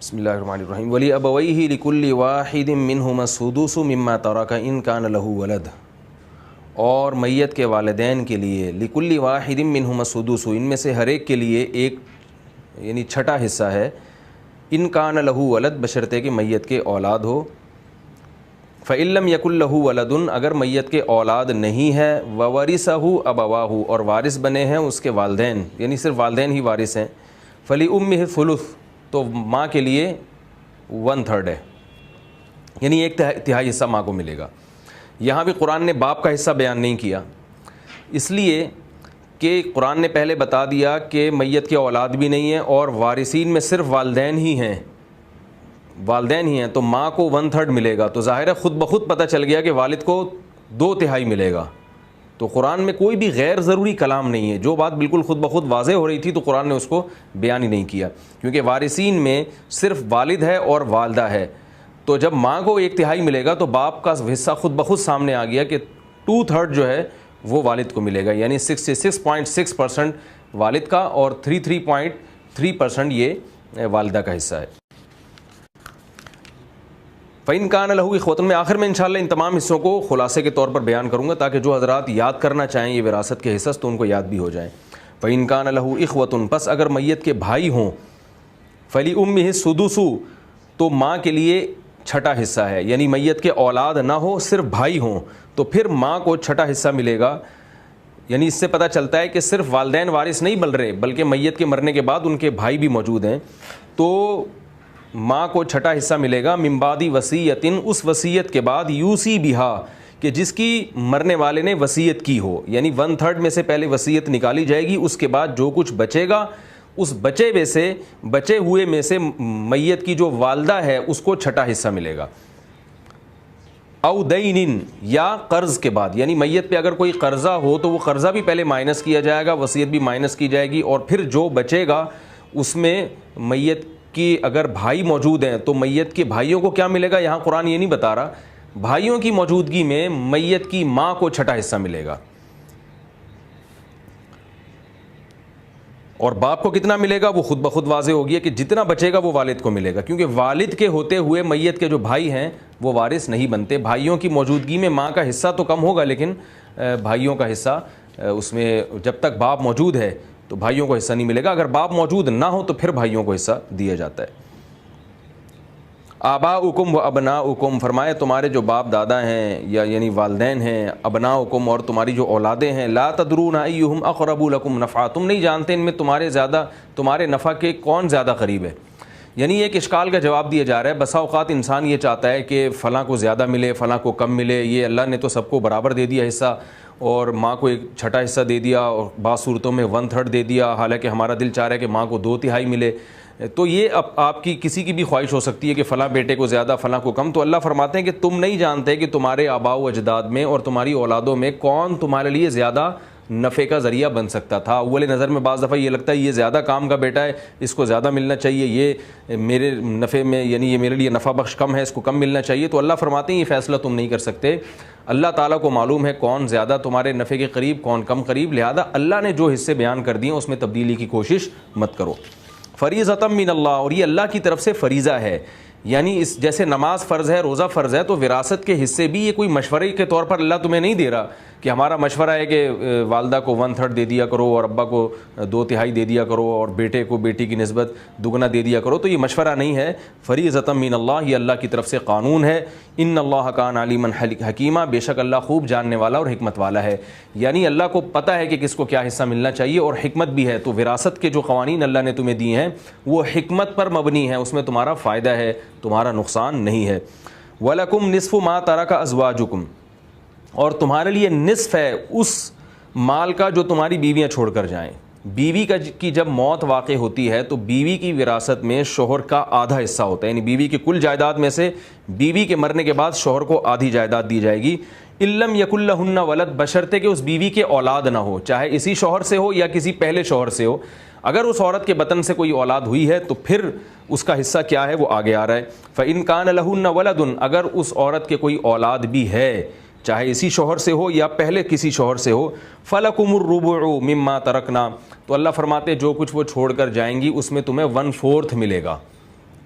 بسم اللہ الرحمن الرحیم وَلِأَبَوَيْهِ لِكُلِّ وَاحِدٍ مِّنْهُمَا السُّدُسُ مِمَّا تَرَكَ إِن كَانَ لَهُ وَلَدٌ، اور میت کے والدین کے لیے لِكُلِّ وَاحِدٍ مِّنْهُمَا السُّدُسُ، ان میں سے ہر ایک کے لیے ایک یعنی چھٹا حصہ ہے، ان كَانَ لَهُ وَلَد، بشرطے کہ میت کے اولاد ہو، فَإِن لَّمْ يَكُن لَّهُ وَلَدٌ، اگر میت کے اولاد نہیں ہے، وَوَرِثَهُ أَبَوَاهُ، اور وارث بنے ہیں اس کے والدین، یعنی صرف والدین ہی وارث ہیں، فَلِأُمِّهِ الثُّلُثُ، تو ماں کے لیے 1/3 ہے، یعنی ایک تہائی حصہ ماں کو ملے گا۔ یہاں بھی قرآن نے باپ کا حصہ بیان نہیں کیا، اس لیے کہ قرآن نے پہلے بتا دیا کہ میت کے اولاد بھی نہیں ہیں اور وارثین میں صرف والدین ہی ہیں، تو ماں کو 1/3 ملے گا، تو ظاہر ہے خود بخود پتہ چل گیا کہ والد کو 2/3 ملے گا۔ تو قرآن میں کوئی بھی غیر ضروری کلام نہیں ہے، جو بات بالکل خود بخود واضح ہو رہی تھی تو قرآن نے اس کو بیان ہی نہیں کیا، کیونکہ وارثین میں صرف والد ہے اور والدہ ہے، تو جب ماں کو 1/3 ملے گا تو باپ کا حصہ خود بخود سامنے آ گیا کہ 2/3 جو ہے وہ والد کو ملے گا، یعنی 66.6% والد کا اور 33.3% یہ والدہ کا حصہ ہے۔ فَإِن كَانَ لَهُ إِخْوَةٌ، میں آخر میں انشاءاللہ ان تمام حصوں کو خلاصے کے طور پر بیان کروں گا تاکہ جو حضرات یاد کرنا چاہیں یہ وراثت کے حصص تو ان کو یاد بھی ہو جائیں۔ فَإِن كَانَ لَهُ إِخْوَةٌ، پس اگر میت کے بھائی ہوں، فَلِأُمِّهِ السُّدُسُ، تو ماں کے لیے چھٹا حصہ ہے، یعنی میت کے اولاد نہ ہو صرف بھائی ہوں تو پھر ماں کو چھٹا حصہ ملے گا، یعنی اس سے پتہ چلتا ہے کہ صرف والدین وارث نہیں بن رہے بلکہ میت کے مرنے کے بعد ان کے بھائی بھی موجود ہیں، تو ماں کو چھٹا حصہ ملے گا، من بعد وصیت، اس وصیت کے بعد، یوسی بہا، کہ جس کی مرنے والے نے وصیت کی ہو، یعنی 1/3 میں سے پہلے وصیت نکالی جائے گی، اس کے بعد جو کچھ بچے گا اس بچے ہوئے میں سے میت کی جو والدہ ہے اس کو چھٹا حصہ ملے گا۔ او دین، یا قرض کے بعد، یعنی میت پہ اگر کوئی قرضہ ہو تو وہ قرضہ بھی پہلے مائنس کیا جائے گا، وصیت بھی مائنس کی جائے گی، اور پھر جو بچے گا اس میں میت کی اگر بھائی موجود ہیں تو میت کے بھائیوں کو کیا ملے گا، یہاں قرآن یہ نہیں بتا رہا، بھائیوں کی موجودگی میں میت کی ماں کو چھٹا حصہ ملے گا، اور باپ کو کتنا ملے گا وہ خود بخود واضح ہو گیا کہ جتنا بچے گا وہ والد کو ملے گا، کیونکہ والد کے ہوتے ہوئے میت کے جو بھائی ہیں وہ وارث نہیں بنتے، بھائیوں کی موجودگی میں ماں کا حصہ تو کم ہوگا لیکن بھائیوں کا حصہ اس میں جب تک باپ موجود ہے تو بھائیوں کو حصہ نہیں ملے گا، اگر باپ موجود نہ ہو تو پھر بھائیوں کو حصہ دیا جاتا ہے۔ آباؤکم و ابناؤکم، فرمایا تمہارے جو باپ دادا ہیں یا یعنی والدین ہیں، ابناؤکم، اور تمہاری جو اولادیں ہیں، لا تدرون ایہم اقرب لکم نفعا، تم نہیں جانتے ان میں تمہارے نفع کے کون زیادہ قریب ہے، یعنی ایک اشکال کا جواب دیا جا رہا ہے۔ بسا اوقات انسان یہ چاہتا ہے کہ فلاں کو زیادہ ملے فلاں کو کم ملے، یہ اللہ نے تو سب کو برابر دے دیا حصہ اور ماں کو ایک چھٹا حصہ دے دیا، اور بعض صورتوں میں 1/3 دے دیا، حالانکہ ہمارا دل چاہ رہا ہے کہ ماں کو 2/3 ملے، تو یہ اب آپ کی کسی کی بھی خواہش ہو سکتی ہے کہ فلاں بیٹے کو زیادہ فلاں کو کم، تو اللہ فرماتے ہیں کہ تم نہیں جانتے کہ تمہارے آباء و اجداد میں اور تمہاری اولادوں میں کون تمہارے لیے زیادہ نفع کا ذریعہ بن سکتا تھا۔ اول نظر میں بعض دفعہ یہ لگتا ہے یہ زیادہ کام کا بیٹا ہے، اس کو زیادہ ملنا چاہیے، یہ میرے نفع میں یعنی یہ میرے لیے نفع بخش کم ہے، اس کو کم ملنا چاہیے، تو اللہ فرماتے ہیں یہ فیصلہ تم نہیں کر سکتے، اللہ تعالیٰ کو معلوم ہے کون زیادہ تمہارے نفع کے قریب کون کم قریب، لہذا اللہ نے جو حصے بیان کر دیے اس میں تبدیلی کی کوشش مت کرو۔ فریضۃ من اللہ، اور یہ اللہ کی طرف سے فریضہ ہے، یعنی اس جیسے نماز فرض ہے، روزہ فرض ہے، تو وراثت کے حصے بھی یہ کوئی مشورے کے طور پر اللہ تمہیں نہیں دے رہا کہ ہمارا مشورہ ہے کہ والدہ کو 1/3 دے دیا کرو اور ابا کو 2/3 دے دیا کرو اور بیٹے کو بیٹی کی نسبت دگنا دے دیا کرو، تو یہ مشورہ نہیں ہے، فریضۃ من اللہ، یہ اللہ کی طرف سے قانون ہے۔ ان اللہ کان علیما حکیما، بے شک اللہ خوب جاننے والا اور حکمت والا ہے، یعنی اللہ کو پتہ ہے کہ کس کو کیا حصہ ملنا چاہیے اور حکمت بھی ہے، تو وراثت کے جو قوانین اللہ نے تمہیں دیے ہیں وہ حکمت پر مبنی ہیں، اس میں تمہارا فائدہ ہے، تمہارا نقصان نہیں ہے۔ وَلَكُمْ نِصْفُ مَا تَرَكَ أَزْوَاجُكُمْ، اور تمہارے لیے نصف ہے اس مال کا جو تمہاری بیویاں چھوڑ کر جائیں، بیوی کی جب موت واقع ہوتی ہے تو بیوی کی وراثت میں شوہر کا آدھا حصہ ہوتا ہے، یعنی بیوی کی کل جائیداد میں سے بیوی کے مرنے کے بعد شوہر کو آدھی جائیداد دی جائے گی، إِن لَمْ يَكُن لَهُنَّ وَلَدٌ، بشرطے کہ اس بیوی کے اولاد نہ ہو، چاہے اسی شوہر سے ہو یا کسی پہلے شوہر سے ہو، اگر اس عورت کے بطن سے کوئی اولاد ہوئی ہے تو پھر اس کا حصہ کیا ہے وہ آگے آ رہا ہے۔ فَإِن كَانَ لَهُنَّ وَلَدٌ، اگر اس عورت کے کوئی اولاد بھی ہے چاہے اسی شوہر سے ہو یا پہلے کسی شوہر سے ہو، فَلَكُمُ الرُّبُعُ مِمَّا تَرَكْنَا، تو اللہ فرماتے جو کچھ وہ چھوڑ کر جائیں گی اس میں تمہیں 1/4 ملے گا،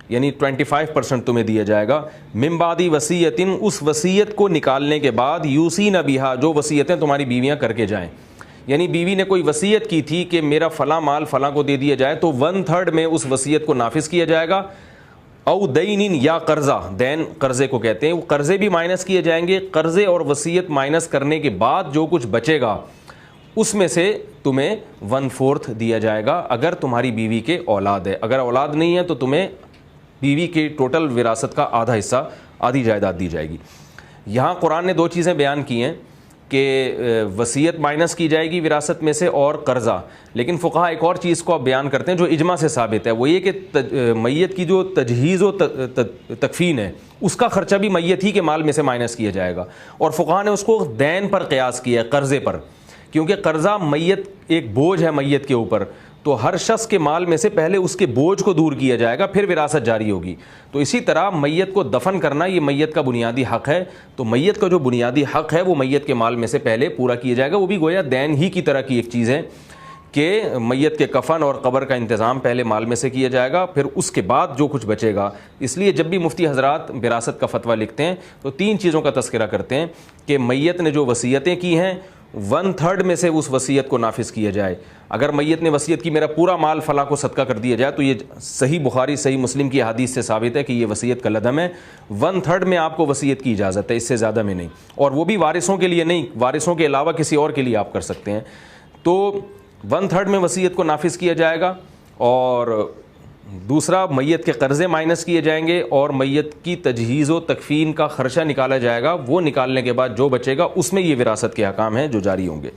یعنی 25% تمہیں دیا جائے گا. من بعد وصیت، اس وصیت کو نکالنے کے بعد، یوسین بہا، جو وصیتیں تمہاری بیویاں کر کے جائیں. یعنی بیوی نے کوئی وصیت کی تھی کہ میرا فلاں مال فلاں کو دے دیا جائے، تو 1/3 میں اس وصیت کو نافذ کیا جائے گا. او دین، یا قرضہ، دین قرضے کو کہتے ہیں، وہ قرضے بھی مائنس کیے جائیں گے. قرضے اور وصیت مائنس کرنے کے بعد جو کچھ بچے گا اس میں سے تمہیں 1/4 دیا جائے گا اگر تمہاری بیوی کے اولاد ہے. اگر اولاد نہیں ہے تو تمہیں بیوی کے ٹوٹل وراثت کا آدھا حصہ، آدھی جائیداد دی جائے گی. یہاں قرآن نے 2 چیزیں بیان کی ہیں کہ وصیت مائنس کی جائے گی وراثت میں سے اور قرضہ. لیکن فقہا ایک اور چیز کو اب بیان کرتے ہیں جو اجماع سے ثابت ہے، وہ یہ کہ میت کی جو تجہیز و تکفین ہے اس کا خرچہ بھی میت ہی کے مال میں سے مائنس کیا جائے گا. اور فقہا نے اس کو دین پر قیاس کیا ہے، قرضے پر، کیونکہ قرضہ میت ایک بوجھ ہے میت کے اوپر، تو ہر شخص کے مال میں سے پہلے اس کے بوجھ کو دور کیا جائے گا، پھر وراثت جاری ہوگی. تو اسی طرح میت کو دفن کرنا یہ میت کا بنیادی حق ہے، تو میت کا جو بنیادی حق ہے وہ میت کے مال میں سے پہلے پورا کیا جائے گا. وہ بھی گویا دین ہی کی طرح کی ایک چیز ہے کہ میت کے کفن اور قبر کا انتظام پہلے مال میں سے کیا جائے گا، پھر اس کے بعد جو کچھ بچے گا. اس لیے جب بھی مفتی حضرات وراثت کا فتویٰ لکھتے ہیں تو 3 چیزوں کا تذکرہ کرتے ہیں کہ میت نے جو وصیتیں کی ہیں 1/3 میں سے اس وصیت کو نافذ کیا جائے. اگر میت نے وصیت کی میرا پورا مال فلاں کو صدقہ کر دیا جائے تو یہ صحیح بخاری صحیح مسلم کی حدیث سے ثابت ہے کہ یہ وصیت کا لدم ہے. 1/3 میں آپ کو وصیت کی اجازت ہے، اس سے زیادہ میں نہیں، اور وہ بھی وارثوں کے لیے نہیں، وارثوں کے علاوہ کسی اور کے لیے آپ کر سکتے ہیں. تو 1/3 میں وصیت کو نافذ کیا جائے گا. اور دوسرا، میت کے قرضے مائنس کیے جائیں گے اور میت کی تجہیز و تکفین کا خرچہ نکالا جائے گا. وہ نکالنے کے بعد جو بچے گا اس میں یہ وراثت کے احکام ہیں جو جاری ہوں گے.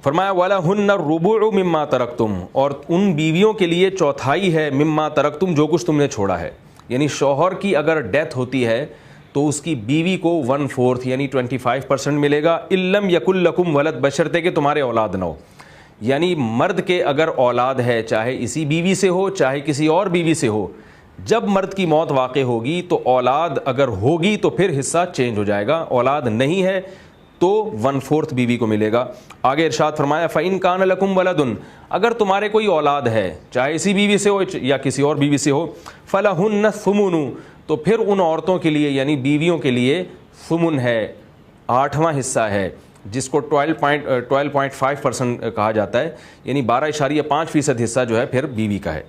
فرمایا وَلَهُنَّ الرُّبُعُ مِمَّا تَرَكْتُمْ، اور ان بیویوں کے لیے چوتھائی ہے مما ترکتم، جو کچھ تم نے چھوڑا ہے. یعنی شوہر کی اگر ڈیتھ ہوتی ہے تو اس کی بیوی کو 1/4 یعنی 25% ملے گا. اِلَّمْ يَكُنْ لَكُمْ وَلَدْ، بشرطے کہ تمہارے اولاد نہ ہو. یعنی مرد کے اگر اولاد ہے، چاہے اسی بیوی سے ہو چاہے کسی اور بیوی سے ہو، جب مرد کی موت واقع ہوگی تو اولاد اگر ہوگی تو پھر حصہ چینج ہو جائے گا. اولاد نہیں ہے تو 1/4 بیوی کو ملے گا. آگے ارشاد فرمایا فَإِن كَانَ لَكُمْ وَلَدٌ، اگر تمہارے کوئی اولاد ہے چاہے اسی بیوی سے ہو یا کسی اور بیوی سے ہو، فَلَهُنَّ الثُّمُنُ، تو پھر ان عورتوں کے لیے یعنی بیویوں کے لیے ثمن ہے، 8واں حصہ ہے، جس کو 12.5% کہا جاتا ہے، یعنی 12.5% حصہ جو ہے پھر بیوی کا ہے.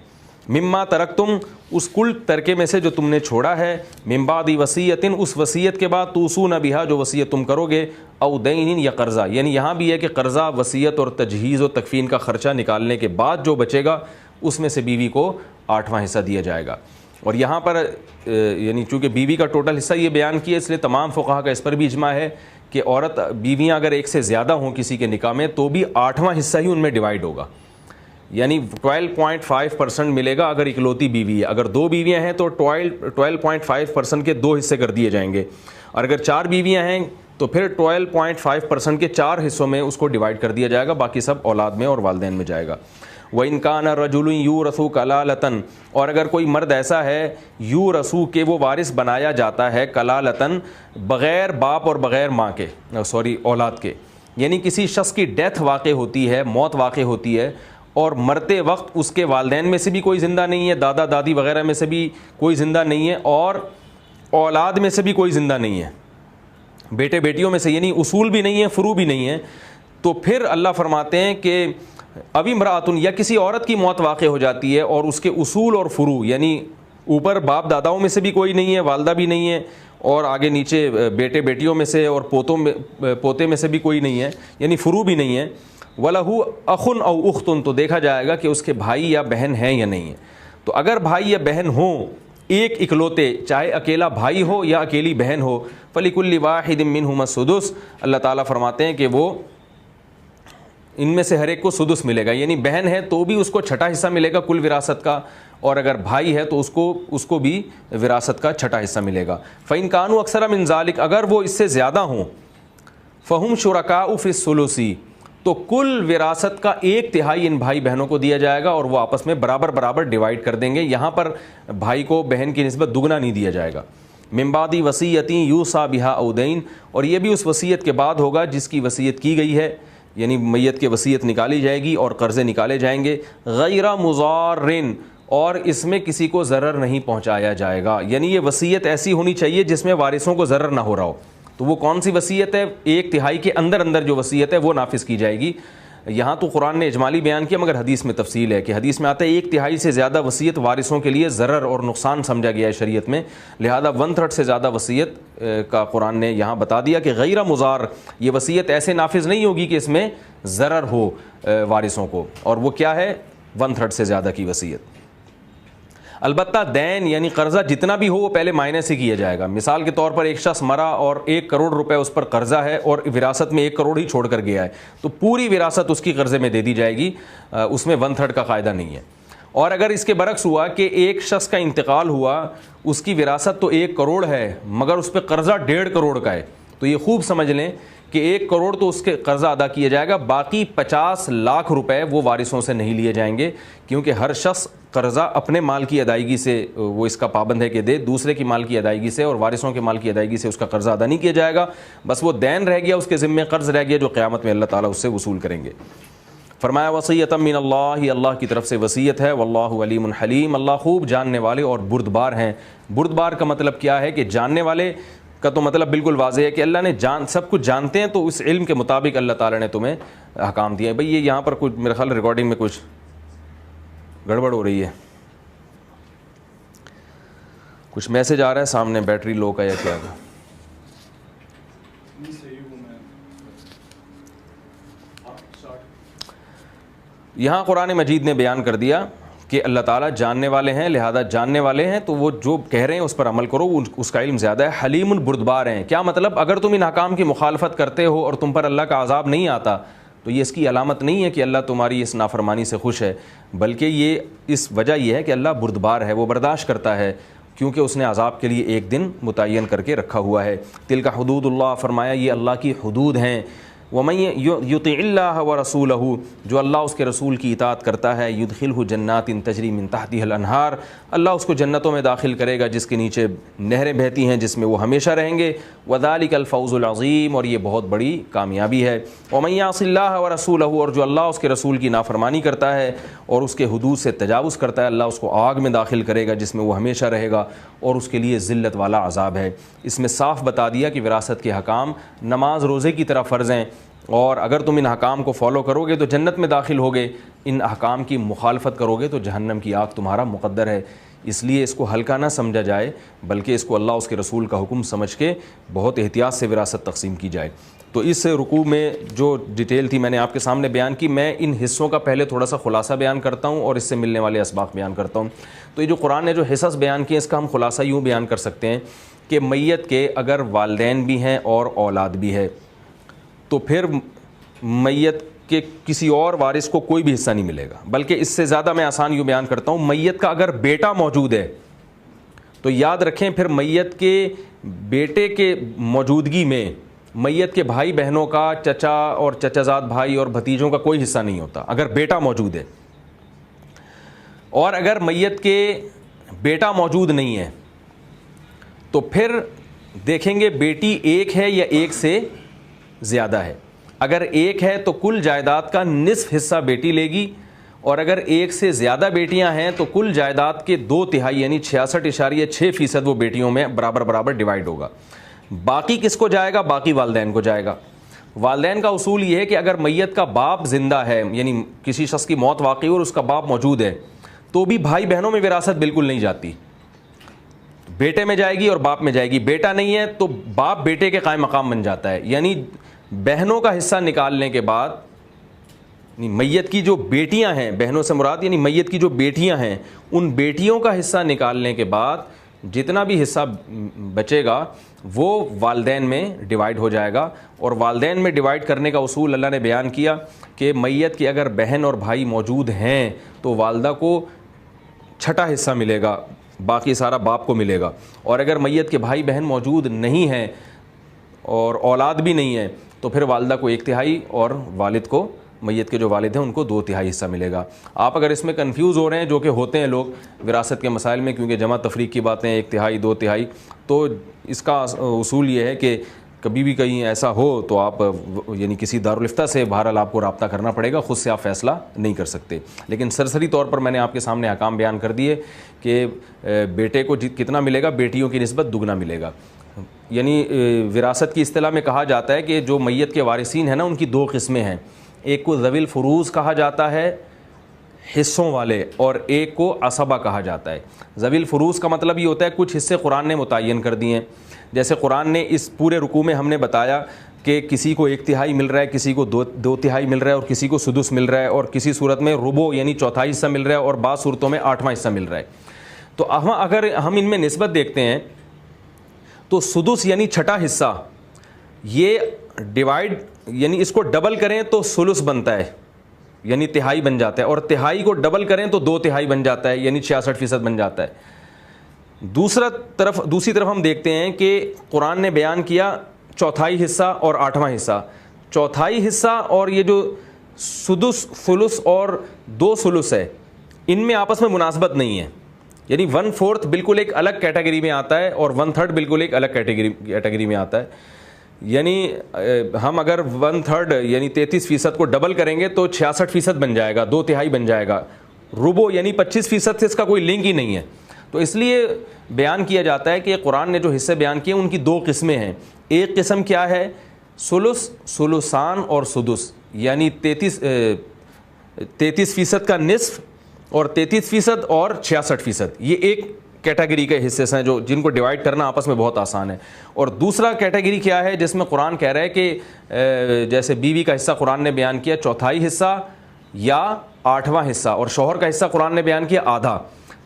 مما ترکتم، اس کل ترکے میں سے جو تم نے چھوڑا ہے، من بعد وصیت، اس وصیت کے بعد، توصون بہا، جو وصیت تم کرو گے، او دین، یا قرضہ. یعنی یہاں بھی ہے کہ قرضہ، وصیت اور تجہیز و تکفین کا خرچہ نکالنے کے بعد جو بچے گا اس میں سے بیوی کو 8واں حصہ دیا جائے گا. اور یہاں پر یعنی چونکہ بیوی کا ٹوٹل حصہ یہ بیان کیا، اس لیے تمام فقہا کا اس پر بھی اجماع ہے کہ عورت بیویاں اگر ایک سے زیادہ ہوں کسی کے نکاح میں تو بھی 8واں حصہ ہی ان میں ڈیوائیڈ ہوگا. یعنی 12.5% ملے گا اگر اکلوتی بیوی ہے. اگر 2 بیویاں ہیں تو 12.5% کے 2 حصے کر دیے جائیں گے، اور اگر 4 بیویاں ہیں تو پھر 12.5% کے 4 حصوں میں اس کو ڈیوائیڈ کر دیا جائے گا، باقی سب اولاد میں اور والدین میں جائے گا. وَإِن كَانَ رَجُلٌ يُورَثُ كَلَالَةً، اور اگر کوئی مرد ایسا ہے یورثو کہ وہ وارث بنایا جاتا ہے، کلالتاً، بغیر باپ اور بغیر ماں کے، اولاد کے. یعنی کسی شخص کی ڈیتھ واقع ہوتی ہے، موت واقع ہوتی ہے، اور مرتے وقت اس کے والدین میں سے بھی کوئی زندہ نہیں ہے، دادا دادی وغیرہ میں سے بھی کوئی زندہ نہیں ہے، اور اولاد میں سے بھی کوئی زندہ نہیں ہے، بیٹے بیٹیوں میں سے، یعنی اصول بھی نہیں ہے فروع بھی نہیں ہے. تو پھر اللہ فرماتے ہیں کہ ابھی امرأتن، یا کسی عورت کی موت واقع ہو جاتی ہے اور اس کے اصول اور فروع، یعنی اوپر باپ داداؤں میں سے بھی کوئی نہیں ہے، والدہ بھی نہیں ہے، اور آگے نیچے بیٹے بیٹیوں میں سے اور پوتے میں سے بھی کوئی نہیں ہے، یعنی فروع بھی نہیں ہے. وَلَهُ أَخٌ أَوْ أُخْتٌ، تو دیکھا جائے گا کہ اس کے بھائی یا بہن ہیں یا نہیں ہے. تو اگر بھائی یا بہن ہوں ایک اکلوتے، چاہے اکیلا بھائی ہو یا اکیلی بہن ہو، فَلِكُلِّ وَاحِدٍ مِّنْهُمَا السُّدُسُ، اللہ تعالیٰ فرماتے ہیں کہ وہ ان میں سے ہر ایک کو سدس ملے گا. یعنی بہن ہے تو بھی اس کو 6واں حصہ ملے گا کل وراثت کا، اور اگر بھائی ہے تو اس کو بھی وراثت کا 6واں حصہ ملے گا. فَإِن كَانُوا أَكْثَرَ مِن ذَلِكَ، اگر وہ اس سے زیادہ ہوں، فَهُمْ شُرَكَاءُ فِي الثُّلُثِ، تو کل وراثت کا 1/3 ان بھائی بہنوں کو دیا جائے گا، اور وہ آپس میں برابر ڈیوائیڈ کر دیں گے. یہاں پر بھائی کو بہن کی نسبت دگنا نہیں دیا جائے گا. من بعد وصیۃ یوصی بہا او دین، اور یہ بھی اس وصیت کے بعد ہوگا جس کی وصیت کی گئی ہے، یعنی میت کی وصیت نکالی جائے گی اور قرضے نکالے جائیں گے. غیر مضارن، اور اس میں کسی کو ضرر نہیں پہنچایا جائے گا. یعنی یہ وصیت ایسی ہونی چاہیے جس میں وارثوں کو ضرر نہ ہو رہا ہو. تو وہ کون سی وصیت ہے؟ 1/3 کے اندر جو وصیت ہے وہ نافذ کی جائے گی. یہاں تو قرآن نے اجمالی بیان کیا، مگر حدیث میں تفصیل ہے کہ حدیث میں آتا ہے 1/3 سے زیادہ وصیت وارثوں کے لیے ضرر اور نقصان سمجھا گیا ہے شریعت میں، لہذا 1/3 سے زیادہ وصیت کا قرآن نے یہاں بتا دیا کہ غیر مضار، یہ وصیت ایسے نافذ نہیں ہوگی کہ اس میں ضرر ہو وارثوں کو. اور وہ کیا ہے؟ 1/3 سے زیادہ کی وصیت. البتہ دین یعنی قرضہ جتنا بھی ہو وہ پہلے معائنے سے کیا جائے گا. مثال کے طور پر ایک شخص مرا اور 1 کروڑ روپے اس پر قرضہ ہے اور وراثت میں 1 کروڑ ہی چھوڑ کر گیا ہے، تو پوری وراثت اس کی قرضے میں دے دی جائے گی، اس میں 1/3 کا قاعدہ نہیں ہے. اور اگر اس کے برعکس ہوا کہ ایک شخص کا انتقال ہوا، اس کی وراثت تو 1 کروڑ ہے مگر اس پہ قرضہ 1.5 کروڑ کا ہے، تو یہ خوب سمجھ لیں کہ 1 کروڑ تو اس کے قرضہ ادا کیا جائے گا، باقی 50 لاکھ روپے وہ وارثوں سے نہیں لیے جائیں گے، کیونکہ ہر شخص قرضہ اپنے مال کی ادائیگی سے وہ اس کا پابند ہے کہ دے، دوسرے کی مال کی ادائیگی سے اور وارثوں کے مال کی ادائیگی سے اس کا قرضہ ادا نہیں کیا جائے گا. بس وہ دین رہ گیا، اس کے ذمے قرض رہ گیا جو قیامت میں اللہ تعالیٰ اس سے وصول کریں گے. فرمایا وصیۃ من اللہ، اللہ کی طرف سے وصیت ہے. واللہ علیم حلیم، اللہ خوب جاننے والے اور بردبار ہیں. بردبار کا مطلب کیا ہے کہ جاننے والے کا تو مطلب بالکل واضح ہے کہ اللہ نے سب کچھ جانتے ہیں، تو اس علم کے مطابق اللہ تعالیٰ نے تمہیں احکام دیے. بھئی یہ یہاں پر کچھ میرے خیال ریکارڈنگ میں کچھ گڑبڑ ہو رہی ہے، کچھ میسج آ رہا ہے سامنے، بیٹری لو کا یا کیا کا. یہاں قرآن مجید نے بیان کر دیا کہ اللہ تعالیٰ جاننے والے ہیں، لہذا جاننے والے ہیں تو وہ جو کہہ رہے ہیں اس پر عمل کرو، اس کا علم زیادہ ہے. حلیم البردبار ہیں، کیا مطلب؟ اگر تم ان احکام کی مخالفت کرتے ہو اور تم پر اللہ کا عذاب نہیں آتا تو یہ اس کی علامت نہیں ہے کہ اللہ تمہاری اس نافرمانی سے خوش ہے، بلکہ یہ اس وجہ یہ ہے کہ اللہ بردبار ہے، وہ برداشت کرتا ہے، کیونکہ اس نے عذاب کے لیے ایک دن متعین کر کے رکھا ہوا ہے. تلک حدود اللہ، فرمایا یہ اللہ کی حدود ہیں. وَمَن يُطِعِ اللَّهَ وَرَسُولَهُ، جو اللہ اس کے رسول کی اطاعت کرتا ہے، يُدْخِلْهُ جَنَّاتٍ تَجْرِي مِن تَحْتِهَا الْأَنْهَارُ، اللہ اس کو جنتوں میں داخل کرے گا جس کے نیچے نہریں بہتی ہیں، جس میں وہ ہمیشہ رہیں گے. وَذَلِكَ الْفَوْزُ الْعَظِيمُ، اور یہ بہت بڑی کامیابی ہے. وَمَن يَعْصِ اللَّهَ وَرَسُولَهُ، اور جو اللہ اس کے رسول کی نافرمانی کرتا ہے اور اس کے حدود سے تجاوز کرتا ہے، اللہ اس کو آگ میں داخل کرے گا جس میں وہ ہمیشہ رہے گا اور اس کے لیے ذلت والا عذاب ہے. اس میں صاف بتا دیا کہ وراثت کے حکام نماز روزے کی طرح فرض ہیں، اور اگر تم ان احکام کو فالو کرو گے تو جنت میں داخل ہوگے، ان احکام کی مخالفت کرو گے تو جہنم کی آگ تمہارا مقدر ہے. اس لیے اس کو ہلکا نہ سمجھا جائے، بلکہ اس کو اللہ اس کے رسول کا حکم سمجھ کے بہت احتیاط سے وراثت تقسیم کی جائے. تو اس رکوع میں جو ڈیٹیل تھی میں نے آپ کے سامنے بیان کی. میں ان حصوں کا پہلے تھوڑا سا خلاصہ بیان کرتا ہوں اور اس سے ملنے والے اسباق بیان کرتا ہوں. تو یہ جو قرآن نے جو حصص بیان کیے، اس کا ہم خلاصہ یوں بیان کر سکتے ہیں کہ میت کے اگر والدین بھی ہیں اور اولاد بھی ہے تو پھر میت کے کسی اور وارث کو کوئی بھی حصہ نہیں ملے گا. بلکہ اس سے زیادہ میں آسان یوں بیان کرتا ہوں، میت کا اگر بیٹا موجود ہے تو یاد رکھیں پھر میت کے بیٹے کے موجودگی میں میت کے بھائی بہنوں کا، چچا اور چچا زاد بھائی اور بھتیجوں کا کوئی حصہ نہیں ہوتا اگر بیٹا موجود ہے. اور اگر میت کے بیٹا موجود نہیں ہے تو پھر دیکھیں گے بیٹی ایک ہے یا ایک سے زیادہ ہے. اگر ایک ہے تو کل جائیداد کا نصف حصہ بیٹی لے گی، اور اگر ایک سے زیادہ بیٹیاں ہیں تو کل جائیداد کے 2/3 یعنی 66.6% وہ بیٹیوں میں برابر برابر ڈیوائیڈ ہوگا. باقی کس کو جائے گا؟ باقی والدین کو جائے گا. والدین کا اصول یہ ہے کہ اگر میت کا باپ زندہ ہے، یعنی کسی شخص کی موت واقع اور اس کا باپ موجود ہے، تو بھی بھائی بہنوں میں وراثت بالکل نہیں جاتی، بیٹے میں جائے گی اور باپ میں جائے گی. بیٹا نہیں ہے تو باپ بیٹے کے قائم مقام بن جاتا ہے. یعنی بہنوں کا حصہ نکالنے کے بعد میت کی جو بیٹیاں ہیں، بہنوں سے مراد یعنی میت کی جو بیٹیاں ہیں، ان بیٹیوں کا حصہ نکالنے کے بعد جتنا بھی حصہ بچے گا وہ والدین میں ڈیوائیڈ ہو جائے گا. اور والدین میں ڈیوائیڈ کرنے کا اصول اللہ نے بیان کیا کہ میت کی اگر بہن اور بھائی موجود ہیں تو والدہ کو 6واں حصہ ملے گا، باقی سارا باپ کو ملے گا. اور اگر میت کے بھائی بہن موجود نہیں ہیں اور اولاد بھی نہیں ہے تو پھر والدہ کو 1/3 اور والد کو، میت کے جو والد ہیں ان کو 2/3 حصہ ملے گا. آپ اگر اس میں کنفیوز ہو رہے ہیں، جو کہ ہوتے ہیں لوگ وراثت کے مسائل میں، کیونکہ جمع تفریق کی باتیں 1/3 2/3، تو اس کا اصول یہ ہے کہ کبھی بھی کہیں ایسا ہو تو آپ یعنی کسی دارالفتہ سے بہرحال آپ کو رابطہ کرنا پڑے گا، خود سے آپ فیصلہ نہیں کر سکتے. لیکن سرسری طور پر میں نے آپ کے سامنے احکام بیان کر دیے کہ بیٹے کو کتنا ملے گا، بیٹیوں کی نسبت دگنا ملے گا. یعنی وراثت کی اصطلاح میں کہا جاتا ہے کہ جو میت کے وارثین ہیں نا ان کی دو قسمیں ہیں، ایک کو ذوی الفروض کہا جاتا ہے حصوں والے، اور ایک کو عصبہ کہا جاتا ہے. ذوی الفروض کا مطلب یہ ہوتا ہے کچھ حصے قرآن نے متعین کر دیے ہیں. جیسے قرآن نے اس پورے رکوع میں ہم نے بتایا کہ کسی کو 1/3 مل رہا ہے، کسی کو 2/3 مل رہا ہے، اور کسی کو سدس مل رہا ہے، اور کسی صورت میں ربع یعنی چوتھائی حصہ مل رہا ہے، اور بعض صورتوں میں 8واں حصہ مل رہا ہے. تو اگر ہم ان میں نسبت دیکھتے ہیں تو سدس یعنی چھٹا حصہ، یہ ڈیوائڈ یعنی اس کو ڈبل کریں تو ثلث بنتا ہے یعنی تہائی بن جاتا ہے، اور تہائی کو ڈبل کریں تو 2/3 بن جاتا ہے یعنی 66% بن جاتا ہے. دوسری طرف ہم دیکھتے ہیں کہ قرآن نے بیان کیا چوتھائی حصہ اور 8واں حصہ. چوتھائی حصہ اور یہ جو سدس ثلث اور 2 ثلث ہے ان میں آپس میں مناسبت نہیں ہے. یعنی 1/4 بالکل ایک الگ کیٹیگری میں آتا ہے اور 1/3 بالکل ایک الگ کیٹیگری میں آتا ہے. یعنی ہم اگر 1/3 یعنی 33% کو ڈبل کریں گے تو 66% بن جائے گا، 2/3 بن جائے گا. ربع یعنی 25% سے اس کا کوئی لنک ہی نہیں ہے. تو اس لیے بیان کیا جاتا ہے کہ قرآن نے جو حصے بیان کیے ان کی 2 قسمیں ہیں. ایک قسم کیا ہے؟ ثلث، ثلثان اور سدس، یعنی 33% کا نصف اور 33% اور 66%. یہ ایک کیٹیگری کے حصے ہیں جو جن کو ڈیوائڈ کرنا آپس میں بہت آسان ہے. اور دوسرا کیٹیگری کیا ہے جس میں قرآن کہہ رہا ہے کہ جیسے بیوی کا حصہ قرآن نے بیان کیا چوتھائی حصہ یا 8واں حصہ، اور شوہر کا حصہ قرآن نے بیان کیا آدھا.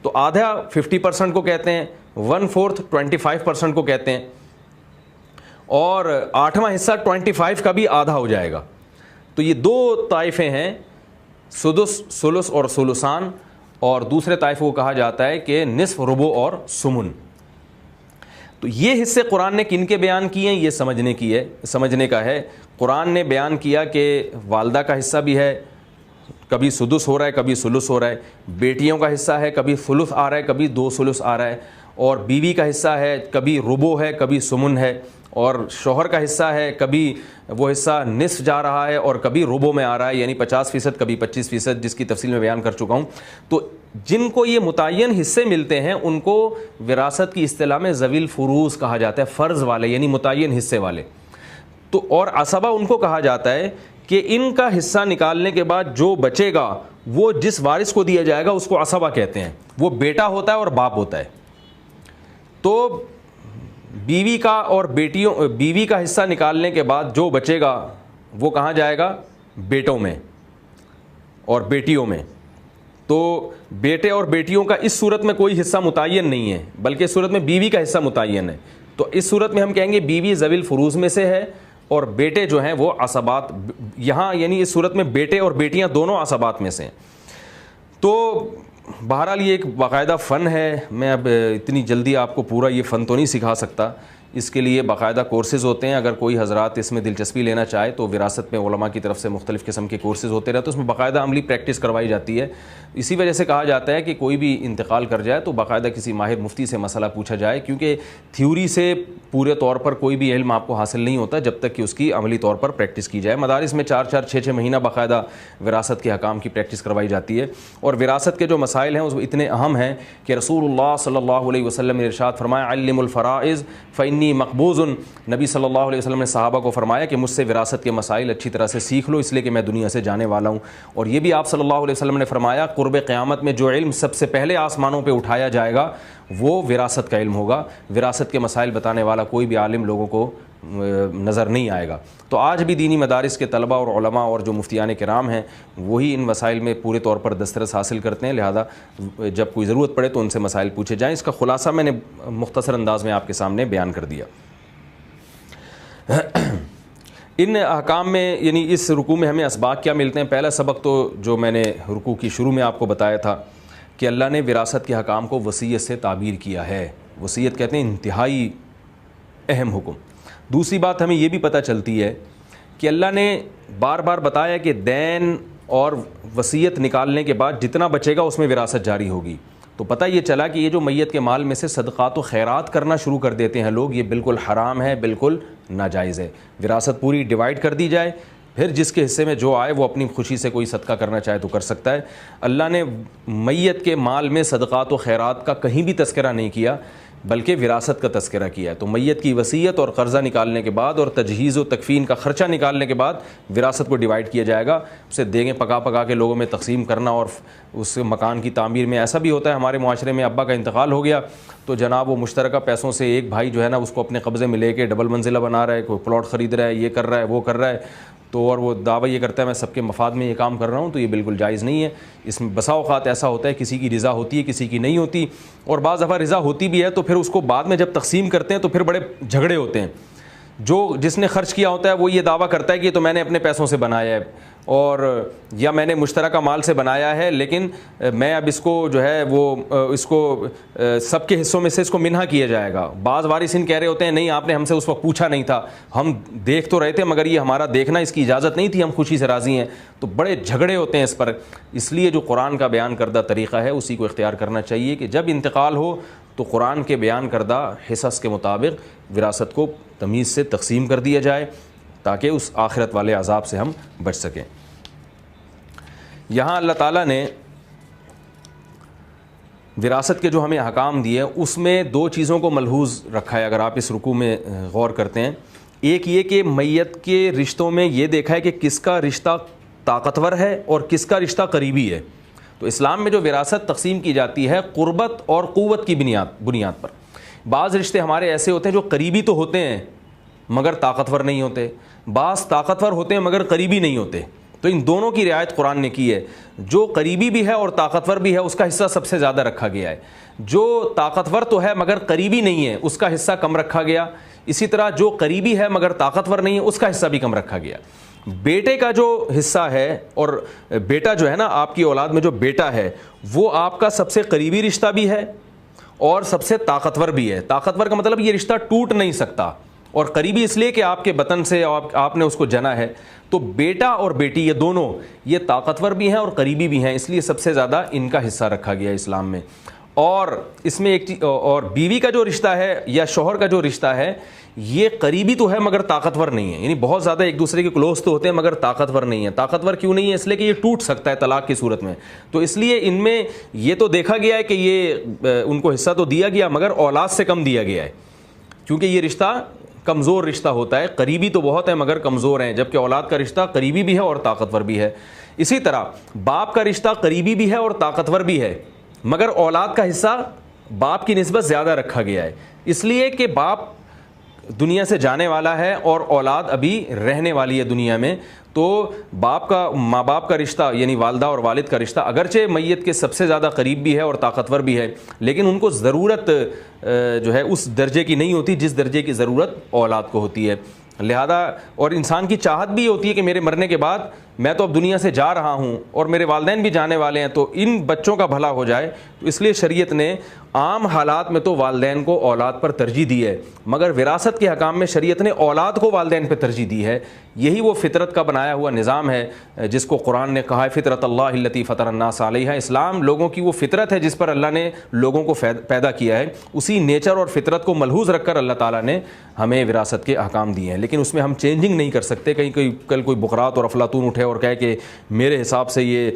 تو آدھا 50% کو کہتے ہیں، 1/4 25% کو کہتے ہیں، اور 8واں حصہ 25 کا بھی آدھا ہو جائے گا. تو یہ 2 طائفے ہیں، سدس، ثلث اور ثلثان، اور دوسرے طائفے کو کہا جاتا ہے کہ نصف، ربع اور ثمن. تو یہ حصے قرآن نے کن کے بیان کیے ہیں یہ سمجھنے کا ہے. قرآن نے بیان کیا کہ والدہ کا حصہ بھی ہے، کبھی سدس ہو رہا ہے کبھی ثلث ہو رہا ہے. بیٹیوں کا حصہ ہے، کبھی ثلث آ رہا ہے کبھی 2 ثلث آ رہا ہے. اور بیوی کا حصہ ہے، کبھی ربع ہے کبھی ثمن ہے. اور شوہر کا حصہ ہے، کبھی وہ حصہ نصف جا رہا ہے اور کبھی ربع میں آ رہا ہے یعنی 50% کبھی 25%، جس کی تفصیل میں بیان کر چکا ہوں. تو جن کو یہ متعین حصے ملتے ہیں ان کو وراثت کی اصطلاح میں ذوی الفروض کہا جاتا ہے، فرض والے یعنی متعین حصے والے. تو اور عصبہ ان کو کہا جاتا ہے کہ ان کا حصہ نکالنے کے بعد جو بچے گا وہ جس وارث کو دیا جائے گا اس کو عصبہ کہتے ہیں. وہ بیٹا ہوتا ہے اور باپ ہوتا ہے. تو بیوی کا حصہ نکالنے کے بعد جو بچے گا وہ کہاں جائے گا؟ بیٹوں میں اور بیٹیوں میں. تو بیٹے اور بیٹیوں کا اس صورت میں کوئی حصہ متعین نہیں ہے، بلکہ اس صورت میں بیوی کا حصہ متعین ہے. تو اس صورت میں ہم کہیں گے بیوی ذوی الفروض میں سے ہے اور بیٹے جو ہیں وہ عصبات. یہاں یعنی اس صورت میں بیٹے اور بیٹیاں دونوں عصبات میں سے ہیں. تو بہرحال یہ ایک باقاعدہ فن ہے. میں اب اتنی جلدی آپ کو پورا یہ فن تو نہیں سکھا سکتا، اس کے لیے باقاعدہ کورسز ہوتے ہیں. اگر کوئی حضرات اس میں دلچسپی لینا چاہے تو وراثت میں علماء کی طرف سے مختلف قسم کے کورسز ہوتے رہتے ہیں، اس میں باقاعدہ عملی پریکٹس کروائی جاتی ہے. اسی وجہ سے کہا جاتا ہے کہ کوئی بھی انتقال کر جائے تو باقاعدہ کسی ماہر مفتی سے مسئلہ پوچھا جائے، کیونکہ تھیوری سے پورے طور پر کوئی بھی علم آپ کو حاصل نہیں ہوتا جب تک کہ اس کی عملی طور پر پریکٹس کی جائے. مدارس میں 4 6 مہینہ باقاعدہ وراثت کے احکام کی پریکٹس کروائی جاتی ہے. اور وراثت کے جو مسائل ہیں وہ اتنے اہم ہیں کہ رسول اللہ صلی اللہ علیہ وسلم نے ارشاد فرمایا علم الفرائض فانی مقبوض. نبی صلی اللہ علیہ وسلم نے صحابہ کو فرمایا کہ مجھ سے وراثت کے مسائل اچھی طرح سے سیکھ لو، اس لیے کہ میں دنیا سے جانے والا ہوں. اور یہ بھی آپ صلی اللہ علیہ وسلم نے فرمایا قرب قیامت میں جو علم سب سے پہلے آسمانوں پہ اٹھایا جائے گا وہ وراثت کا علم ہوگا. وراثت کے مسائل بتانے والا کوئی بھی عالم لوگوں کو نظر نہیں آئے گا. تو آج بھی دینی مدارس کے طلبہ اور علماء اور جو مفتیان کرام ہیں وہی ان مسائل میں پورے طور پر دسترس حاصل کرتے ہیں، لہذا جب کوئی ضرورت پڑے تو ان سے مسائل پوچھے جائیں. اس کا خلاصہ میں نے مختصر انداز میں آپ کے سامنے بیان کر دیا. ان احکام میں یعنی اس رکوع میں ہمیں اسباق کیا ملتے ہیں؟ پہلا سبق تو جو میں نے رکوع کی شروع میں آپ کو بتایا تھا کہ اللہ نے وراثت کے حکام کو وصیت سے تعبیر کیا ہے. وصیت کہتے ہیں انتہائی اہم حکم. دوسری بات ہمیں یہ بھی پتہ چلتی ہے کہ اللہ نے بار بار بتایا کہ دین اور وصیت نکالنے کے بعد جتنا بچے گا اس میں وراثت جاری ہوگی. تو پتہ یہ چلا کہ یہ جو میت کے مال میں سے صدقات و خیرات کرنا شروع کر دیتے ہیں لوگ، یہ بالکل حرام ہے، بالکل ناجائز ہے۔ وراثت پوری ڈیوائیڈ کر دی جائے، پھر جس کے حصے میں جو آئے وہ اپنی خوشی سے کوئی صدقہ کرنا چاہے تو کر سکتا ہے۔ اللہ نے میت کے مال میں صدقات و خیرات کا کہیں بھی تذکرہ نہیں کیا، بلکہ وراثت کا تذکرہ کیا ہے۔ تو میت کی وصیت اور قرضہ نکالنے کے بعد اور تجہیز و تکفین کا خرچہ نکالنے کے بعد وراثت کو ڈیوائیڈ کیا جائے گا۔ اسے دیگیں پکا پکا کے لوگوں میں تقسیم کرنا، اور اس مکان کی تعمیر میں ایسا بھی ہوتا ہے ہمارے معاشرے میں، ابا کا انتقال ہو گیا تو جناب وہ مشترکہ پیسوں سے ایک بھائی جو ہے نا اس کو اپنے قبضے میں لے کے ڈبل منزلہ بنا رہا ہے، کوئی پلاٹ خرید رہا ہے، یہ کر رہا ہے، وہ کر رہا ہے، تو اور وہ دعویٰ یہ کرتا ہے میں سب کے مفاد میں یہ کام کر رہا ہوں، تو یہ بالکل جائز نہیں ہے۔ اس میں بسا اوقات ایسا ہوتا ہے کسی کی رضا ہوتی ہے، کسی کی نہیں ہوتی، اور بعض دفعہ رضا ہوتی بھی ہے تو پھر اس کو بعد میں جب تقسیم کرتے ہیں تو پھر بڑے جھگڑے ہوتے ہیں۔ جو جس نے خرچ کیا ہوتا ہے وہ یہ دعویٰ کرتا ہے کہ یہ تو میں نے اپنے پیسوں سے بنایا ہے، اور یا میں نے مشترکہ مال سے بنایا ہے، لیکن میں اب اس کو جو ہے وہ اس کو سب کے حصوں میں سے اس کو منحا کیا جائے گا۔ بعض وارثین کہہ رہے ہوتے ہیں نہیں آپ نے ہم سے اس وقت پوچھا نہیں تھا، ہم دیکھ تو رہے تھے مگر یہ ہمارا دیکھنا اس کی اجازت نہیں تھی، ہم خوشی سے راضی ہیں۔ تو بڑے جھگڑے ہوتے ہیں اس پر۔ اس لیے جو قرآن کا بیان کردہ طریقہ ہے اسی کو اختیار کرنا چاہیے کہ جب انتقال ہو تو قرآن کے بیان کردہ حصص کے مطابق وراثت کو تمیز سے تقسیم کر دیا جائے تاکہ اس آخرت والے عذاب سے ہم بچ سکیں۔ یہاں اللہ تعالیٰ نے وراثت کے جو ہمیں احکام دیے اس میں دو چیزوں کو ملحوظ رکھا ہے، اگر آپ اس رکوع میں غور کرتے ہیں۔ ایک یہ کہ میت کے رشتوں میں یہ دیکھا ہے کہ کس کا رشتہ طاقتور ہے اور کس کا رشتہ قریبی ہے۔ تو اسلام میں جو وراثت تقسیم کی جاتی ہے قربت اور قوت کی بنیاد پر۔ بعض رشتے ہمارے ایسے ہوتے ہیں جو قریبی تو ہوتے ہیں مگر طاقتور نہیں ہوتے، بعض طاقتور ہوتے ہیں مگر قریبی نہیں ہوتے، تو ان دونوں کی رعایت قرآن نے کی ہے۔ جو قریبی بھی ہے اور طاقتور بھی ہے اس کا حصہ سب سے زیادہ رکھا گیا ہے، جو طاقتور تو ہے مگر قریبی نہیں ہے اس کا حصہ کم رکھا گیا، اسی طرح جو قریبی ہے مگر طاقتور نہیں ہے اس کا حصہ بھی کم رکھا گیا۔ بیٹے کا جو حصہ ہے، اور بیٹا جو ہے نا آپ کی اولاد میں جو بیٹا ہے وہ آپ کا سب سے قریبی رشتہ بھی ہے اور سب سے طاقتور بھی ہے۔ طاقتور کا مطلب یہ رشتہ ٹوٹ نہیں سکتا، اور قریبی اس لیے کہ آپ کے بطن سے آپ نے اس کو جنا ہے۔ تو بیٹا اور بیٹی یہ دونوں یہ طاقتور بھی ہیں اور قریبی بھی ہیں، اس لیے سب سے زیادہ ان کا حصہ رکھا گیا اسلام میں۔ اور اس میں ایک اور بیوی کا جو رشتہ ہے یا شوہر کا جو رشتہ ہے یہ قریبی تو ہے مگر طاقتور نہیں ہے، یعنی بہت زیادہ ایک دوسرے کے کلوز تو ہوتے ہیں مگر طاقتور نہیں ہے۔ طاقتور کیوں نہیں ہے؟ اس لیے کہ یہ ٹوٹ سکتا ہے طلاق کی صورت میں، تو اس لیے ان میں یہ تو دیکھا گیا ہے کہ یہ ان کو حصہ تو دیا گیا مگر اولاد سے کم دیا گیا ہے، کیونکہ یہ رشتہ کمزور رشتہ ہوتا ہے، قریبی تو بہت ہے مگر کمزور ہیں، جبکہ اولاد کا رشتہ قریبی بھی ہے اور طاقتور بھی ہے۔ اسی طرح باپ کا رشتہ قریبی بھی ہے اور طاقتور بھی ہے مگر اولاد کا حصہ باپ کی نسبت زیادہ رکھا گیا ہے، اس لیے کہ باپ دنیا سے جانے والا ہے اور اولاد ابھی رہنے والی ہے دنیا میں۔ تو ماں باپ کا رشتہ یعنی والدہ اور والد کا رشتہ اگرچہ میت کے سب سے زیادہ قریب بھی ہے اور طاقتور بھی ہے، لیکن ان کو ضرورت جو ہے اس درجے کی نہیں ہوتی جس درجے کی ضرورت اولاد کو ہوتی ہے۔ لہذا اور انسان کی چاہت بھی ہوتی ہے کہ میرے مرنے کے بعد میں تو اب دنیا سے جا رہا ہوں اور میرے والدین بھی جانے والے ہیں تو ان بچوں کا بھلا ہو جائے، تو اس لیے شریعت نے عام حالات میں تو والدین کو اولاد پر ترجیح دی ہے، مگر وراثت کے حکام میں شریعت نے اولاد کو والدین پہ ترجیح دی ہے۔ یہی وہ فطرت کا بنایا ہوا نظام ہے جس کو قرآن نے کہا ہے فطرت اللہ التی فطر الناس علیہا۔ اسلام لوگوں کی وہ فطرت ہے جس پر اللہ نے لوگوں کو پیدا کیا ہے، اسی نیچر اور فطرت کو ملحوظ رکھ کر اللہ تعالیٰ نے ہمیں وراثت کے احکام دیے ہیں، لیکن اس میں ہم چینجنگ نہیں کر سکتے۔ کل کوئی بقرات اور افلاطون اٹھے اور کہے کہ میرے حساب سے یہ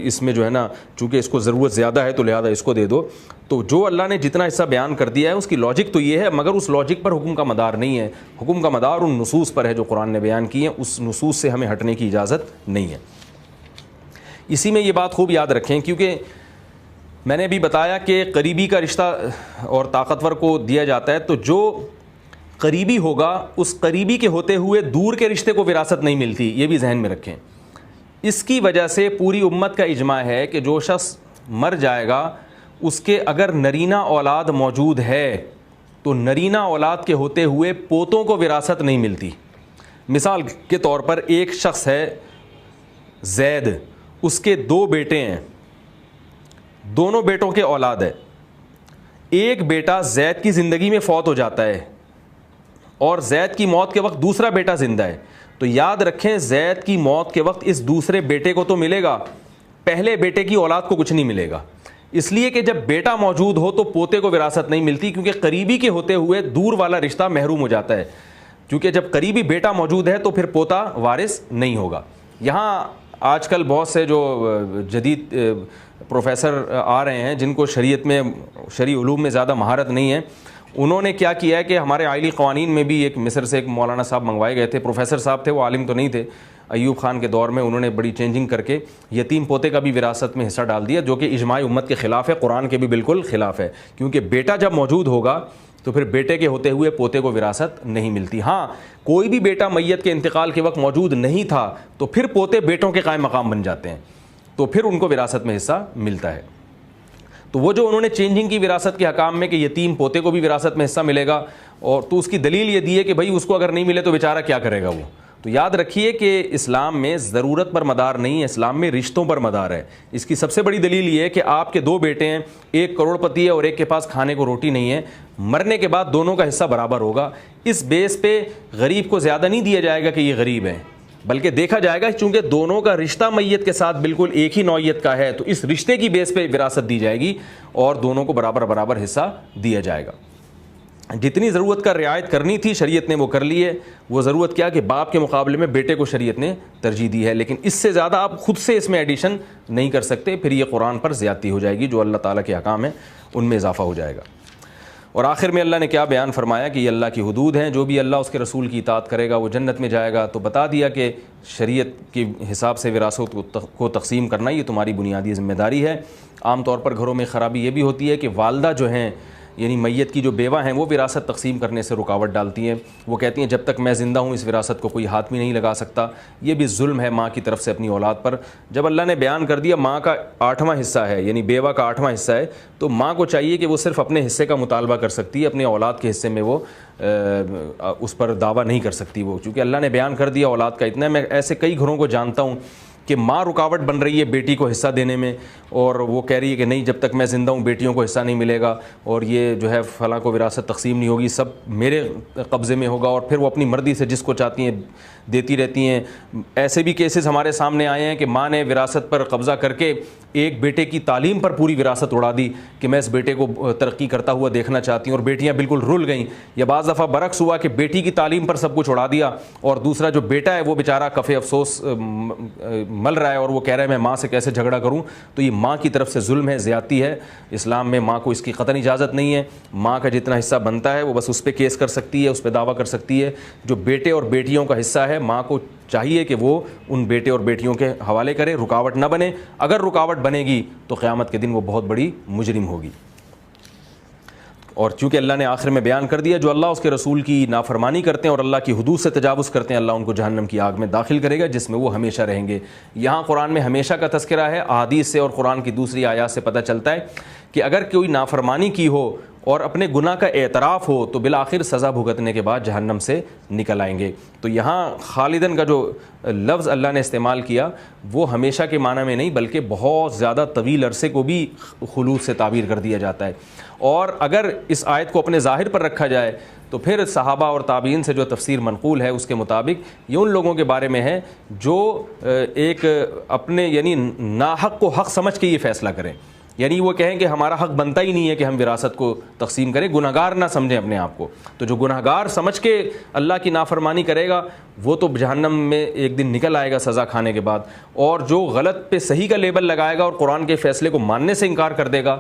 اس میں جو ہے نا چونکہ اس کو ضرورت زیادہ ہے تو لہذا اس کو دے دو۔ تو جو اللہ نے جتنا حصہ بیان کر دیا ہے اس کی لاجک تو یہ ہے، مگر اس لاجک پر حکم کا مدار نہیں ہے، حکم کا مدار ان نصوص پر ہے جو قرآن نے بیان کی ہیں، اس نصوص سے ہمیں ہٹنے کی اجازت نہیں ہے۔ اسی میں یہ بات خوب یاد رکھیں، کیونکہ میں نے ابھی بتایا کہ قریبی کا رشتہ اور طاقتور کو دیا جاتا ہے، تو جو قریبی ہوگا اس قریبی کے ہوتے ہوئے دور کے رشتے کو وراثت نہیں ملتی، یہ بھی ذہن میں رکھیں۔ اس کی وجہ سے پوری امت کا اجماع ہے کہ جو شخص مر جائے گا اس کے اگر نرینہ اولاد موجود ہے تو نرینہ اولاد کے ہوتے ہوئے پوتوں کو وراثت نہیں ملتی۔ مثال کے طور پر ایک شخص ہے زید، اس کے 2 بیٹے ہیں، دونوں بیٹوں کے اولاد ہے، ایک بیٹا زید کی زندگی میں فوت ہو جاتا ہے اور زید کی موت کے وقت دوسرا بیٹا زندہ ہے، تو یاد رکھیں زید کی موت کے وقت اس دوسرے بیٹے کو تو ملے گا، پہلے بیٹے کی اولاد کو کچھ نہیں ملے گا۔ اس لیے کہ جب بیٹا موجود ہو تو پوتے کو وراثت نہیں ملتی، کیونکہ قریبی کے ہوتے ہوئے دور والا رشتہ محروم ہو جاتا ہے، کیونکہ جب قریبی بیٹا موجود ہے تو پھر پوتا وارث نہیں ہوگا۔ یہاں آج کل بہت سے جو جدید پروفیسر آ رہے ہیں جن کو شریعت میں شرعی علوم میں زیادہ مہارت نہیں ہے، انہوں نے کیا کیا ہے کہ ہمارے آئلی قوانین میں بھی ایک مصر سے ایک مولانا صاحب منگوائے گئے تھے، پروفیسر صاحب تھے، وہ عالم تو نہیں تھے، ایوب خان کے دور میں انہوں نے بڑی چینجنگ کر کے یتیم پوتے کا بھی وراثت میں حصہ ڈال دیا، جو کہ اجماع امت کے خلاف ہے، قرآن کے بھی بالکل خلاف ہے، کیونکہ بیٹا جب موجود ہوگا تو پھر بیٹے کے ہوتے ہوئے پوتے کو وراثت نہیں ملتی۔ ہاں کوئی بھی بیٹا میت کے انتقال کے وقت موجود نہیں تھا تو پھر پوتے بیٹوں کے قائم مقام بن جاتے ہیں، تو پھر ان کو وراثت میں حصہ ملتا ہے۔ تو وہ جو انہوں نے چینجنگ کی وراثت کے حکام میں کہ یتیم پوتے کو بھی وراثت میں حصہ ملے گا، اور تو اس کی دلیل یہ دی ہے کہ بھائی اس کو اگر نہیں ملے تو بیچارہ کیا کرے گا وہ۔ تو یاد رکھیے کہ اسلام میں ضرورت پر مدار نہیں ہے، اسلام میں رشتوں پر مدار ہے۔ اس کی سب سے بڑی دلیل یہ ہے کہ آپ کے دو بیٹے ہیں، ایک کروڑ پتی ہے اور ایک کے پاس کھانے کو روٹی نہیں ہے، مرنے کے بعد دونوں کا حصہ برابر ہوگا۔ اس بیس پہ غریب کو زیادہ نہیں دیا جائے گا کہ یہ غریب ہے، بلکہ دیکھا جائے گا چونکہ دونوں کا رشتہ میت کے ساتھ بالکل ایک ہی نوعیت کا ہے تو اس رشتے کی بیس پہ وراثت دی جائے گی اور دونوں کو برابر برابر حصہ دیا جائے گا۔ جتنی ضرورت کا رعایت کرنی تھی شریعت نے وہ کر لی ہے۔ وہ ضرورت کیا کہ باپ کے مقابلے میں بیٹے کو شریعت نے ترجیح دی ہے، لیکن اس سے زیادہ آپ خود سے اس میں ایڈیشن نہیں کر سکتے، پھر یہ قرآن پر زیادتی ہو جائے گی، جو اللہ تعالیٰ کے احکام ہیں ان میں اضافہ ہو جائے گا۔ اور آخر میں اللہ نے کیا بیان فرمایا کہ یہ اللہ کی حدود ہیں، جو بھی اللہ اس کے رسول کی اطاعت کرے گا وہ جنت میں جائے گا۔ تو بتا دیا کہ شریعت کے حساب سے وراثت کو تقسیم کرنا یہ تمہاری بنیادی ذمہ داری ہے۔ عام طور پر گھروں میں خرابی یہ بھی ہوتی ہے کہ والدہ جو ہیں یعنی میت کی جو بیوہ ہیں وہ وراثت تقسیم کرنے سے رکاوٹ ڈالتی ہیں، وہ کہتی ہیں جب تک میں زندہ ہوں اس وراثت کو کوئی ہاتھ بھی نہیں لگا سکتا۔ یہ بھی ظلم ہے ماں کی طرف سے اپنی اولاد پر۔ جب اللہ نے بیان کر دیا ماں کا 8واں حصہ ہے یعنی بیوہ کا 8واں حصہ ہے، تو ماں کو چاہیے کہ وہ صرف اپنے حصے کا مطالبہ کر سکتی ہے، اپنے اولاد کے حصے میں وہ اس پر دعویٰ نہیں کر سکتی وہ، چونکہ اللہ نے بیان کر دیا اولاد کا اتنا ہے۔ میں ایسے کئی گھروں کو جانتا ہوں کہ ماں رکاوٹ بن رہی ہے بیٹی کو حصہ دینے میں، اور وہ کہہ رہی ہے کہ نہیں جب تک میں زندہ ہوں بیٹیوں کو حصہ نہیں ملے گا، اور یہ جو ہے فلاں کو وراثت تقسیم نہیں ہوگی، سب میرے قبضے میں ہوگا، اور پھر وہ اپنی مرضی سے جس کو چاہتی ہیں دیتی رہتی ہیں۔ ایسے بھی کیسز ہمارے سامنے آئے ہیں کہ ماں نے وراثت پر قبضہ کر کے ایک بیٹے کی تعلیم پر پوری وراثت اڑا دی کہ میں اس بیٹے کو ترقی کرتا ہوا دیکھنا چاہتی ہوں، اور بیٹیاں بالکل رل گئیں۔ یا بعض دفعہ برعکس ہوا کہ بیٹی کی تعلیم پر سب کچھ اڑا دیا، اور دوسرا جو بیٹا ہے وہ بیچارہ کف افسوس مل رہا ہے اور وہ کہہ رہا ہے میں ماں سے کیسے جھگڑا کروں۔ تو یہ ماں کی طرف سے ظلم ہے، زیادتی ہے۔ اسلام میں ماں کو اس کی قطعی اجازت نہیں ہے۔ ماں کا جتنا حصہ بنتا ہے وہ بس اس پہ کیس کر سکتی ہے، اس پہ دعویٰ کر سکتی ہے۔ جو بیٹے اور بیٹیوں کا حصہ ہے ماں کو چاہیے کہ وہ ان بیٹے اور بیٹیوں کے حوالے کرے، رکاوٹ نہ بنے۔ اگر رکاوٹ بنے گی تو قیامت کے دن وہ بہت بڑی مجرم ہوگی۔ اور چونکہ اللہ نے آخر میں بیان کر دیا جو اللہ اس کے رسول کی نافرمانی کرتے ہیں اور اللہ کی حدود سے تجاوز کرتے ہیں، اللہ ان کو جہنم کی آگ میں داخل کرے گا جس میں وہ ہمیشہ رہیں گے۔ یہاں قرآن میں ہمیشہ کا تذکرہ ہے، احادیث سے اور قرآن کی دوسری آیات سے پتہ چلتا ہے کہ اگر کوئی نافرمانی کی ہو اور اپنے گناہ کا اعتراف ہو تو بالآخر سزا بھگتنے کے بعد جہنم سے نکل آئیں گے۔ تو یہاں خالدن کا جو لفظ اللہ نے استعمال کیا وہ ہمیشہ کے معنی میں نہیں بلکہ بہت زیادہ طویل عرصے کو بھی خلود سے تعبیر کر دیا جاتا ہے۔ اور اگر اس آیت کو اپنے ظاہر پر رکھا جائے تو پھر صحابہ اور تابعین سے جو تفسیر منقول ہے اس کے مطابق یہ ان لوگوں کے بارے میں ہے جو ایک اپنے یعنی ناحق کو حق سمجھ کے یہ فیصلہ کریں، یعنی وہ کہیں کہ ہمارا حق بنتا ہی نہیں ہے کہ ہم وراثت کو تقسیم کریں، گنہگار نہ سمجھیں اپنے آپ کو۔ تو جو گنہگار سمجھ کے اللہ کی نافرمانی کرے گا وہ تو جہنم میں ایک دن نکل آئے گا سزا کھانے کے بعد، اور جو غلط پہ صحیح کا لیبل لگائے گا اور قرآن کے فیصلے کو ماننے سے انکار کر دے گا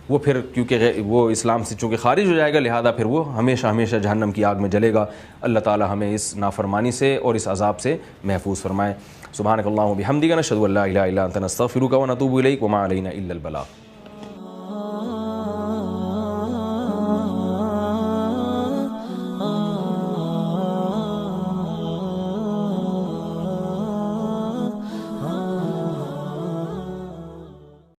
وہ پھر کیونکہ وہ اسلام سے چونکہ خارج ہو جائے گا لہذا پھر وہ ہمیشہ ہمیشہ جہنم کی آگ میں جلے گا۔ اللہ تعالی ہمیں اس نافرمانی سے اور اس عذاب سے محفوظ فرمائے۔ سبحانک اللہم و بحمدک، نشہد ان لا الہ الا انت، نستغفرک و نتوب الیک، وما علینا الا البلاغ۔